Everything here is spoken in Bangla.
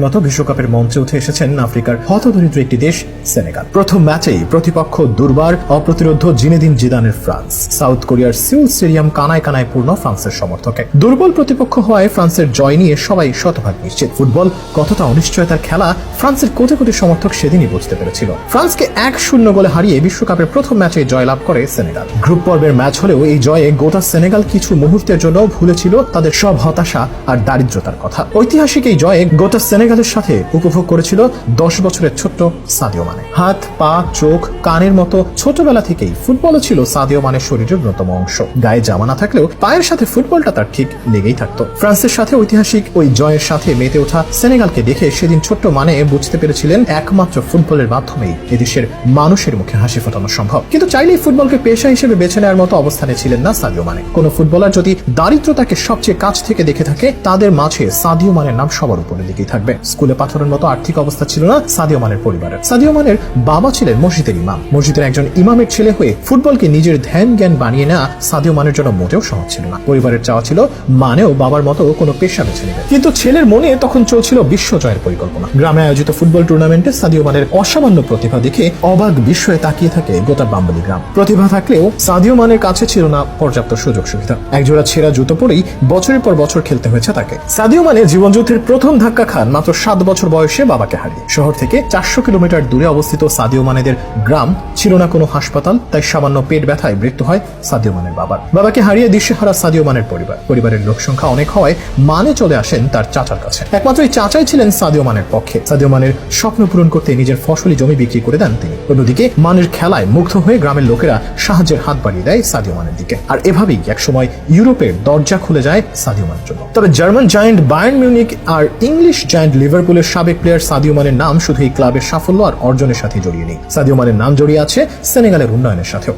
মতো বিশ্বকাপের মঞ্চে উঠে এসেছেন আফ্রিকার হতদরিদ্র একটি দেশ সেনেগাল। প্রথম ম্যাচেই প্রতিপক্ষ দুর্বার অপ্রতিরোধ্য জিনেদিন জিদানের ফ্রান্স। সাউথ কোরিয়ার সিউল স্টেডিয়াম কানায় কানায় পূর্ণ ফ্রান্সের সমর্থকে। দুর্বল প্রতিপক্ষ হওয়ায় ফ্রান্সের জয় নিয়ে সবাই শতভাগ নিশ্চিত। ফুটবল কতটা অনিশ্চয়তার খেলা ফ্রান্সের কোটি কোটি সমর্থক সেদিনই বুঝতে পেরেছিল। ফ্রান্সকে 1-0 গোলে হারিয়ে বিশ্বকাপের প্রথম ম্যাচে জয়লাভ করে সেনেগাল। গ্রুপ পর্বের ম্যাচ হলেও এই জয়ে গোটা সেনেগাল কিছু মুহূর্তের জন্য ভুলেছিল তাদের সব হতাশা আর দারিদ্রতার কথা। ঐতিহাসিক এই জয়ে গোটা সেনেগালের সাথে উপভোগ করেছিল 10 বছরের ছোট্ট সাদিও মানে। হাত, পা, চোখ, কানের মতো ছোটবেলা থেকেই ফুটবলও ছিল সাদিও মানের শরীরের অন্যতম অংশ। গায়ে জামা না থাকলেও পায়ের সাথে ফুটবলটা তার ঠিক লেগেই থাকতো। ফ্রান্সের সাথে ঐতিহাসিক ওই জয়ের সাথে মেতে ওঠা সেনেগালকে দেখে সেদিন ছোট্ট মানে বুঝতে পেরেছিলেন একমাত্র ফুটবলের মাধ্যমেই এদেশের মানুষের মুখে হাসি ফোটানো সম্ভব। কিন্তু চাইলেই ফুটবলকে পেশা হিসেবে বেছে নেওয়ার মতো অবস্থানে ছিলেন না সাদিও মানে। কোন ফুটবলার যদি দারিদ্রতাকে সবচেয়ে কাছ থেকে দেখে থাকে তাদের মাঝে সাদিও মানের নাম সবার উপরের দিকেই থাকবে। স্কুলে পাথরের মতো আর্থিক অবস্থা ছিল না সাদিও মানের পরিবারের। সাদিও মানের বাবা ছিলেন মসজিদের ইমাম। মসজিদের একজন ইমামের ছেলে হয়ে ফুটবলকে নিজের ধ্যান জ্ঞান বানিয়ে নেওয়া সাদিও মানের জন্য মোটেও সহজ ছিল না। পরিবারের চাওয়া ছিল মানেও বাবার মতো কোনো পেশা বেছে নেবে, কিন্তু ছেলের মনে তখন চলছিল বিশ্ব জয়ের পরিকল্পনা। গ্রামে আয়োজিত ফুটবল টুর্নামেন্টে সাদিও মানের অসামান্য প্রতিভা দেখে অবাক বিস্ময়ে তাকিয়ে থাকে গোটা বাম্বলি গ্রাম। প্রতিভা থাকলেও সাদিও মানের কাছে ছিল না পর্যাপ্ত সুযোগ সুবিধা। একজোড়া ছেঁড়া জুতো পরেই বছরের পর বছর খেলতে হয়েছে তাকে। সাদিও মানে জীবনযুদ্ধের প্রথম ধাক্কা খান মাত্র 7 বছর বয়সে বাবাকে হারিয়ে। শহর থেকে 400 কিলোমিটার দূরে অবস্থিত সাদিও মানেদের গ্রাম ছিল না কোনো হাসপাতাল, তাই সামান্য পেট ব্যথায় মৃত্যু হয় সাদিও মানের বাবার। বাবাকে হারিয়ে দিশেহারা সাদিও মানের পরিবারের লোক সংখ্যা অনেক হওয়ায় মানে চলে আসেন তার চাচার কাছে। একমাত্র এই চাচাই ছিলেন সাদিও মানের পক্ষে। সাদিও মানের স্বপ্ন পূরণ করতে নিজের ফসলি জমি বিক্রি করে দেন তিনি। অন্যদিকে মানের খেলায় মুগ্ধ হয়ে গ্রামের লোকেরা সাহায্যের হাত বাড়িয়ে দেয় সাদিও মানের দিকে। আর এভাবেই একসময় ইউরোপের দরজা খুলে যায় সাদিও মানের জন্য। তবে জার্মান জায়ান্ট বায়ার্ন মিউনিক আর ইংলিশ জায়ান্ট লিভারপুলের সাবেক প্লেয়ার সাদিও মানের নাম শুধু এই ক্লাবের সাফল্য আর অর্জনের সাথে জড়িয়ে নেই। সাদিও মানের নাম জড়িয়ে আছে সেনেগালের উন্নয়নের সাথেও।